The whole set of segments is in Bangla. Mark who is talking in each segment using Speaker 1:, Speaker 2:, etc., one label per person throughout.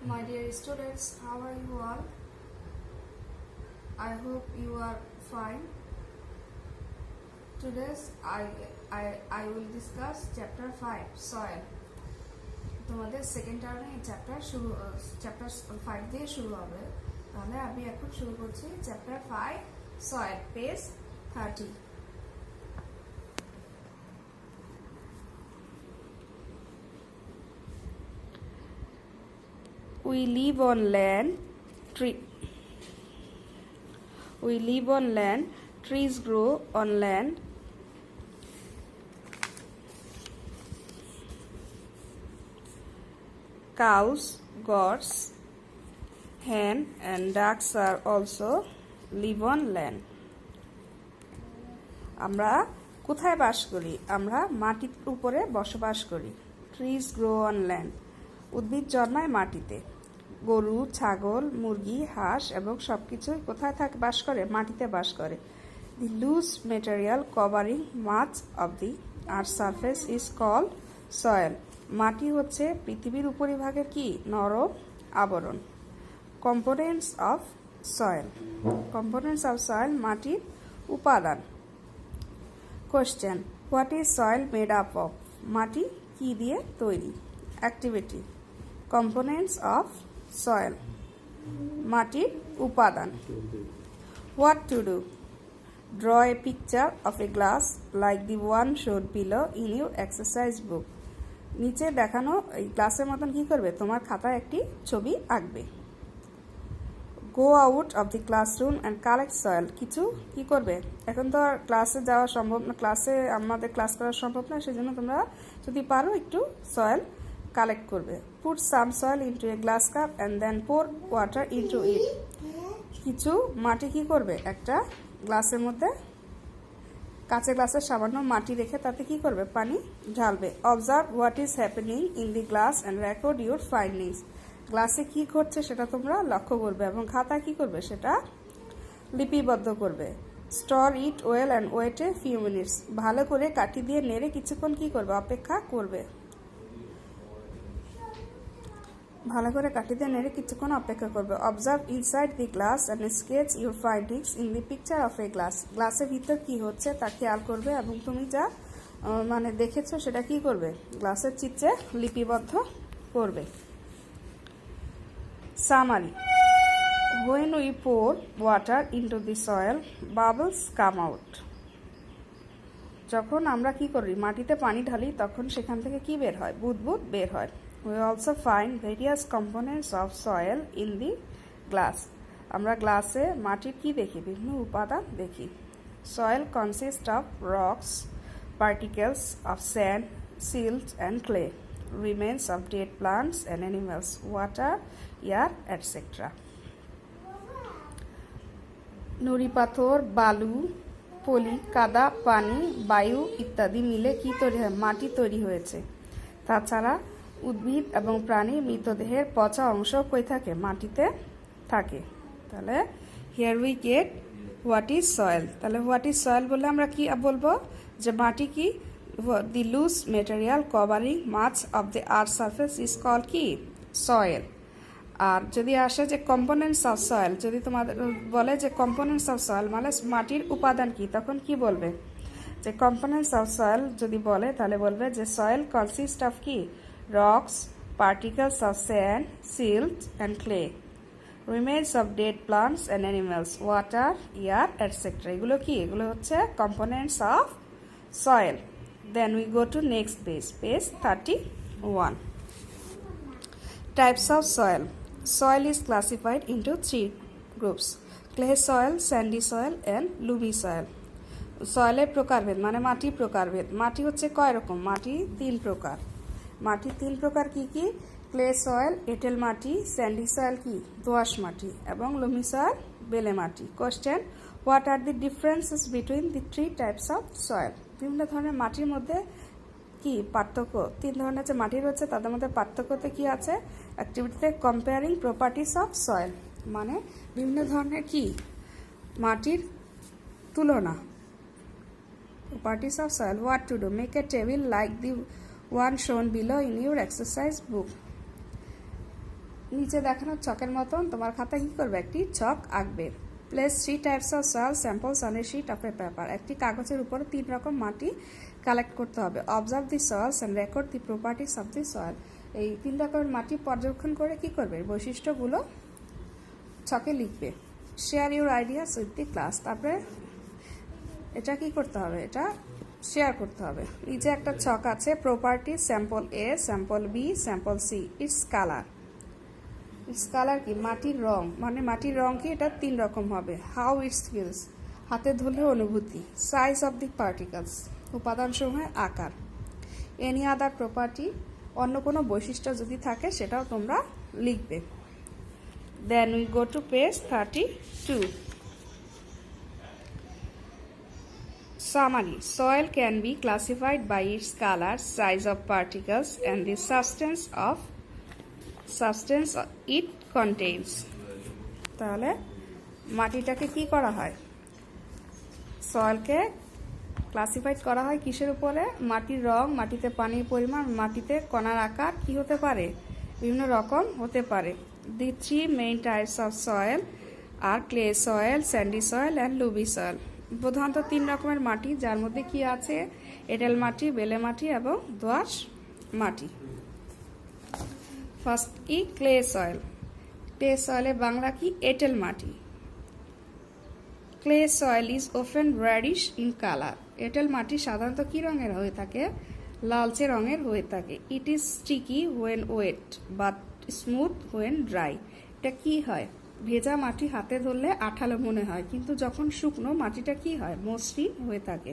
Speaker 1: My dear students, how are you all? I hope you are fine. Today I will discuss chapter 5 soil. তোমাদের সেকেন্ড টার্মে এই চ্যাপ্টার 5 দিয়ে শুরু হবে। তাহলে আমি এখন শুরু করছি chapter 5 soil, page 30. We live on land. Trees grow on land. Cows, goats, hen and ducks are also live on land. আমরা কোথায় বাস করি? আমরা মাটির উপরে বসবাস করি। Trees grow on land. উদ্ভিদ জন্মায় মাটিতে। গরু, ছাগল, মুরগি, হাঁস এবং সবকিছুই কোথায় বাস করে? মাটিতে বাস করে। The loose material covering much of the earth's surface is called soil. মাটি হচ্ছে পৃথিবীর উপরিভাগের কি? নরম আবরণ। Components of soil, মাটির উপাদান। Question: What is soil made up of? মাটি কি দিয়ে তৈরি? Activity: Components of soil, মাটির উপাদান। What to do? Draw a picture of a glass like the one shown below in your exercise book. নিচে দেখানো এই গ্লাসের মতন কি করবে? তোমার খাতায় একটি ছবি আঁকবে। Go out of the classroom and collect soil. কিছু কি করবে? এখন তো আর ক্লাসে যাওয়া সম্ভব না, আমাদের ক্লাস করা সম্ভব না, সেজন্য তোমরা যদি পারো একটু সয়েল কালেক্ট করবে। Put some soil into a glass cup and then pour water into it. কিছু মাটি কি করবে? একটা গ্লাসের মধ্যে, কাঁচের গ্লাসে সামান্য মাটি রেখে তাতে কি করবে? পানি ঢালবে। Observe what is happening in the glass and record your findings. গ্লাসে কি ঘটছে সেটা তোমরা লক্ষ্য করবে এবং খাতায় কি করবে? সেটা লিপিবদ্ধ করবে। Store it well and wait a few minutes. ভালো করে কাঠি দিয়ে নেড়ে কিছুক্ষণ কি করবে? অপেক্ষা করবে। Observe inside the glass and sketch your findings in the picture of a glass. গ্লাসের ভিতর কি হচ্ছে তা খেয়াল করবে এবং তুমি যা দেখেছো সেটা কি করবে? গ্লাসের চিত্রে লিপিবদ্ধ করবে। Summary: When we pour water into the soil, bubbles come out. যখন আমরা কি করি? মাটিতে পানি ঢালি তখন সেখান থেকে কি বের হয়? বুদবুদ বের হয়। We also find various components of soil in the glass. আমরা গ্লাসে মাটির কি দেখি? বিভিন্ন উপাদান দেখি। Soil consists of rocks, particles of sand, silt and clay, remains of dead plants and animals, water, air, etc. নুড়ি পাথর, বালু, পলি, কাদা, পানি, বায়ু ইত্যাদি মিলে কি তৈরি হয়? মাটি তৈরি হয়েছে। তাছাড়া উদ্ভিদ এবং প্রাণী মৃতদেহের পচা অংশ কই থাকে? মাটিতে থাকে। তাহলে here we get what is soil. তাহলে হোয়াট ইজ সয়েল বললে আমরা কি বলবো? যে মাটি কি? The loose material covering much of the earth surface is called কি? সয়েল। আর যদি আসে যে কম্পোনেন্টস অফ সয়েল, যদি তোমাদের বলে যে কম্পোনেন্টস অফ সয়েল মানে মাটির উপাদান কি, তখন কি বলবে? যে কম্পোনেন্টস অফ সয়েল যদি বলে তাহলে বলবে যে সয়েল কনসিস্ট অফ কি? Rocks, particles of sand, silt and clay, remains of dead plants and animals, water, air, etc. এগুলো কি? এগুলো হচ্ছে components of soil. Then we go to next page 31. Types of soil. Soil is classified into 3 groups: clay soil, sandy soil and loamy soil. সয়েলের প্রকারভেদ মানে মাটির প্রকারভেদ। মাটি হচ্ছে কয় রকম? মাটি 3 প্রকার। মাটি 3 প্রকার কি কি? ক্লে সয়েল, এঁটেল মাটি, স্যান্ডি সয়েল কি? দোআঁশ মাটি এবং লোমি সয়েল বেলে মাটি। Question: what are the differences between the 3 types of soil? বিভিন্ন ধরনের মাটির মধ্যে কি পার্থক্য? 3 ধরনের যে মাটি রয়েছে তাদের মধ্যে পার্থক্যতে কি আছে? অ্যাক্টিভিটিতে কম্পেয়ারিং প্রপার্টিস অফ সয়েল মানে বিভিন্ন ধরনের কি মাটির তুলনা। Properties of soil. What to do? Make a table like the one shown below in your exercise book. নিচে দেখানো ছকের মতন তোমার খাতায় কী করবে, একটি ছক আঁকবে। Place 3 types of soil samples on a sheet of a paper. একটি কাগজের উপরে 3 রকম মাটি কালেক্ট করতে হবে। Observe the soils and record the properties of the soil. এই 3 রকমের মাটি পর্যবেক্ষণ করে কি করবে, বৈশিষ্ট্যগুলো ছকে লিখবে। Share your ideas with the class. তারপরে এটা কি করতে হবে, এটা শেয়ার করতে হবে। নিচে একটা ছক আছে, property sample A, sample B, sample C. Its colour. Its colour কি, মাটির রং, মানে মাটির রং কি, এটা 3 রকম হবে। হাউ ইটস ফিলস, হাতে ধরলে অনুভূতি। সাইজ অফ দি পার্টিকলস, উপাদানসমূহের আকার। এনি আদার প্রপার্টি, অন্য কোনো বৈশিষ্ট্য যদি থাকে সেটাও তোমরা লিখবে। Then we go to page 32. Summary. Soil can be classified by its color, size of particles and the substance it contains. তাহলে মাটিটাকে কি করা হয়, সয়েলকে ক্লাসিফাইড করা হয় কিসের উপরে, মাটির রং, মাটিতে পানির পরিমাণ, মাটিতে কণার আকার কি হতে পারে, বিভিন্ন রকম হতে পারে। The 3 main types of soil are clay soil, sandy soil and loamy soil. প্রধানত 3 রকমের মাটি, যার মধ্যে কি আছে, এঁটেল মাটি, বেলে মাটি এবং দোআঁশ মাটি। ফার্স্ট কি, ক্লে সয়েল। ক্লে সয়েলের বাংলা কি, এঁটেল মাটি। Clay soil is often reddish in colour. এঁটেল মাটি সাধারণত কি রঙের হয়ে থাকে, লালচে রঙের হয়ে থাকে। It is sticky when wet but smooth when dry. এটা কি হয়, ভেজা মাটি হাতে ধরলে আঠালো মনে হয়, কিন্তু যখন শুকনো মাটিটা কি হয়, মসৃণ হয়ে থাকে।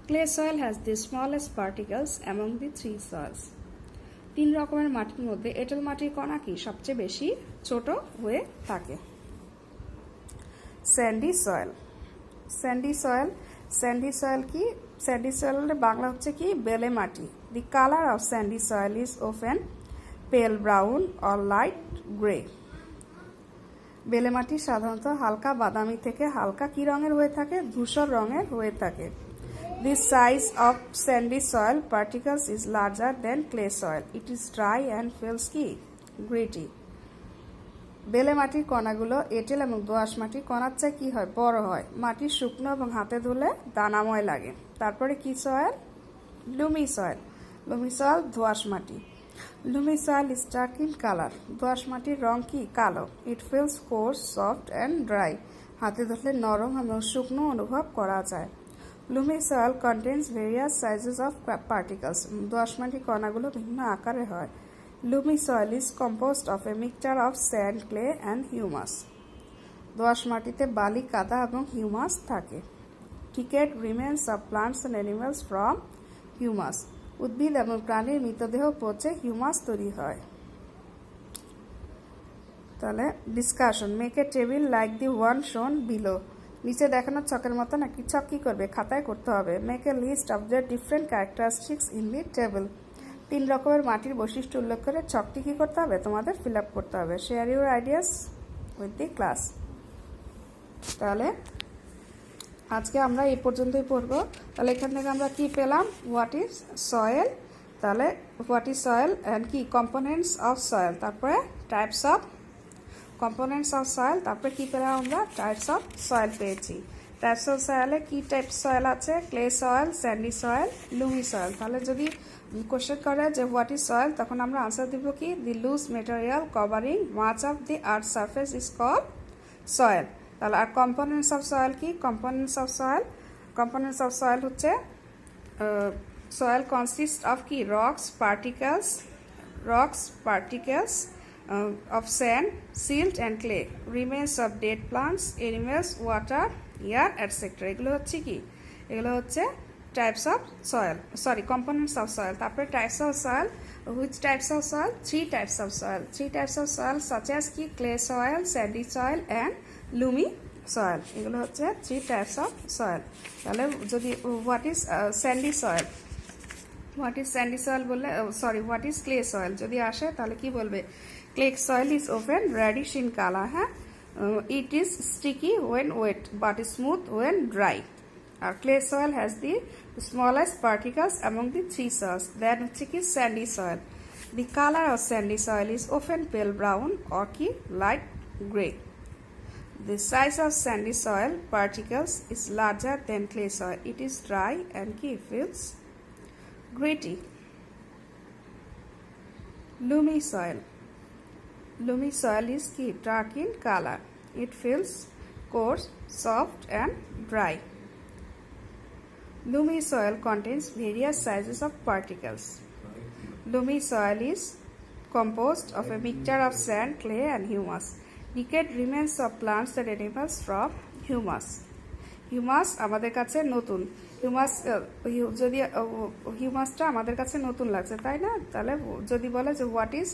Speaker 1: Clay soil has the smallest particles among the 3 soil's. 3 রকমের মাটির মধ্যে এঁটেল মাটির কণা কি সবচেয়ে বেশি ছোট হয়ে থাকে। Sandy soil. Sandy soil, sandy soil কি, স্যান্ডি সয়েলের বাংলা হচ্ছে কি, বেলে মাটি। দি colour of Sandy soil is often পেল ব্রাউন অর লাইট গ্রে। বেলে মাটি সাধারণত হালকা বাদামি থেকে হালকা কি রঙের হয়ে থাকে, ধূসর রঙের হয়ে থাকে। The size of sandy soil particles is larger than clay soil. It is dry and feels কি, gritty. বেলে মাটির কণাগুলো এঁটেল এবং দোআঁশ মাটির কণার চেয়ে কি হয়, বড় হয়। মাটি শুকনো এবং হাতে ধরলে দানাময় লাগে। তারপরে কি soil, loamy soil. Loamy soil দোআঁশ মাটি। Loamy soil is dark in colour. দোআঁশ মাটির রং কি, কালো। It feels coarse, soft and dry. হাতে ধরলে নরম এবং শুকনো অনুভব করা যায়। Loamy soil contains various sizes of particles. দোআঁশ মাটির কণাগুলো বিভিন্ন আকারে হয়। Loamy soil is composed of a mixture of sand, clay and humus. দোআঁশ মাটিতে বালি, কাদা এবং হিউমাস থাকে। Decayed remains of plants and animals from humus. উদ্ভিদ এবং প্রাণীর মৃতদেহ পচে হিউমাস তৈরি হয়। তাহলে discussion. Make a table like the one শোন বিলো। নিচে দেখানো ছকের মতন একটি ছক কি করবে, খাতায় করতে হবে। Make a list of the different characteristics in the table. 3 রকমের মাটির বৈশিষ্ট্য উল্লেখ করে ছকটি কি করতে হবে, তোমাদের ফিল আপ করতে হবে। Share your ideas with the class. তাহলে আজকে আমরা এই পর্যন্তই পড়বো। তাহলে এখান থেকে আমরা কি পেলাম, হোয়াট ইজ সয়েল, তাহলে হোয়াট ইজ সয়েল অ্যান্ড কি কম্পোনেন্টস অফ সয়েল, তারপরে types of components of soil, তারপরে কি পেলাম আমরা, টাইপস অফ সয়েল পেয়েছি। টাইপস অফ সয়েলে কি টাইপ সয়েল আছে, clay soil, sandy soil, loamy soil. তাহলে যদি কোশ্চেন করে যে হোয়াট ইজ সয়েল, তখন আমরা আনসার দিব কি, the loose material covering much of the earth surface is called soil. তাহলে আর কম্পোনেন্টস অফ সয়েল কি, কম্পোনেন্টস অফ সয়েল হচ্ছে সয়েল কনসিস্ট অফ কি, rocks particles of sand, silt and clay, remains of dead plants, animals, water, air, etc. এগুলো হচ্ছে কি, এগুলো হচ্ছে types of soil, sorry components of soil. তারপরে types of soil, which types of soil, 3 types of soil. 3 types of soil such as কি, clay soil, sandy soil and loamy soil. এগুলো হচ্ছে 3 টাইপস অফ সয়েল। তাহলে যদি what is sandy soil, what is sandy soil বললে, sorry what is clay soil যদি আসে, তাহলে কি বলবে, clay soil is often reddish in color. It is sticky when wet but smooth when dry. Our clay soil has the smallest particles among the 3 soils. Then হচ্ছে কি sandy soil. The color of sandy soil is often pale brown or light gray. The size of sandy soil particles is larger than clay soil. It is dry and feels gritty. Loamy soil. Loamy soil is dark in color. It feels coarse, soft and dry. Loamy soil contains various sizes of particles. Loamy soil is composed of a mixture of sand, clay and humus. Decayed remains of plants and animals from humus. Humus আমাদের কাছে নতুন হিউমাস যদি হিউমাসটা আমাদের কাছে নতুন লাগছে তাই না তাহলে যদি বলে যে হোয়াট ইজ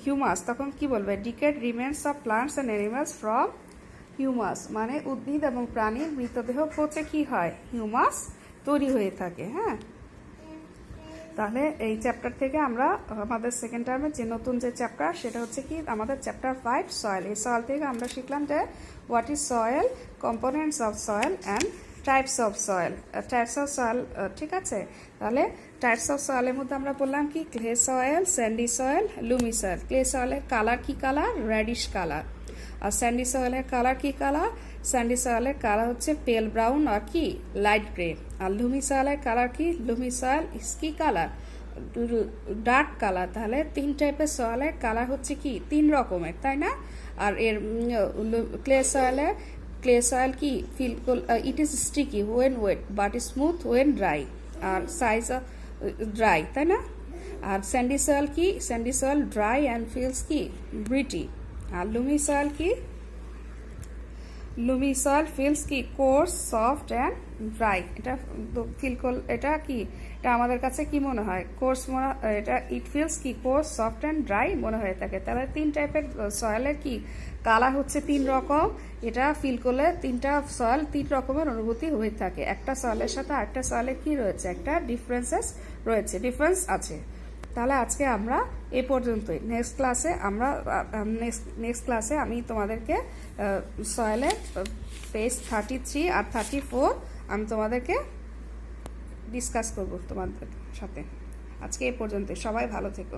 Speaker 1: হিউমাস তখন কি বলবে decade remains of plants and animals from humus মানে উদ্ভিদ এবং প্রাণীর মৃতদেহ পচে কি হয় হিউমাস তৈরি হয়ে থাকে হ্যাঁ তাহলে এই চ্যাপ্টার থেকে আমরা আমাদের সেকেন্ড টার্মের যে নতুন যে চ্যাপ্টার সেটা হচ্ছে কি আমাদের চ্যাপ্টার 5 সয়েল এই সয়েল থেকে আমরা শিখলাম যে what is soil components of soil and types of soil ঠিক আছে তাহলে টাইপস অফ সয়েলের মধ্যে আমরা বললাম কি clay soil sandy soil loamy soil clay সয়েলের কালার কি কালার রেডিশ কালার আর স্যান্ডি সয়েলের কালার কি কালার স্যান্ডি সয়েলের কালার হচ্ছে পেল ব্রাউন আর কি লাইট গ্রে আর লুমি সয়েলের কালার কি লুমি সয়েল ইস কি কালার ডার্ক কালার তাহলে তিন টাইপের সয়েলের কালার হচ্ছে কি তিন রকমের তাই না আর এর ক্লে সয়েল কি feel it is sticky when wet but smooth when dry আর সাইজ ড্রাই তাই না আর স্যান্ডি সয়েল কি sandy soil dry and feels কি ব্রিটি আর লুমি সয়েল কি লুমি সয়েল ফিলস কি কোর্স সফট অ্যান্ড ড্রাই এটা এটা কি এটা আমাদের কাছে কি মনে হয় কোর্স মনে এটা ইট ফিলস কি কোর্স সফট অ্যান্ড ড্রাই মনে হয়ে থাকে তাহলে তিন টাইপের সয়েলের কি কালার হচ্ছে তিন রকম এটা ফিল করলে তিনটা সয়েল তিন রকমের অনুভূতি হয়ে থাকে একটা সয়েলের সাথে আরেকটা সয়েলের কি রয়েছে একটা ডিফারেন্স আছে তাহলে আজকে আমরা এই পর্যন্তই নেক্সট ক্লাসে আমি তোমাদেরকে সয়েলের পেজ 33 আর 34 আমি তোমাদেরকে ডিসকাস করব তোমাদের সাথে আজকে এই পর্যন্ত সবাই ভালো থেকো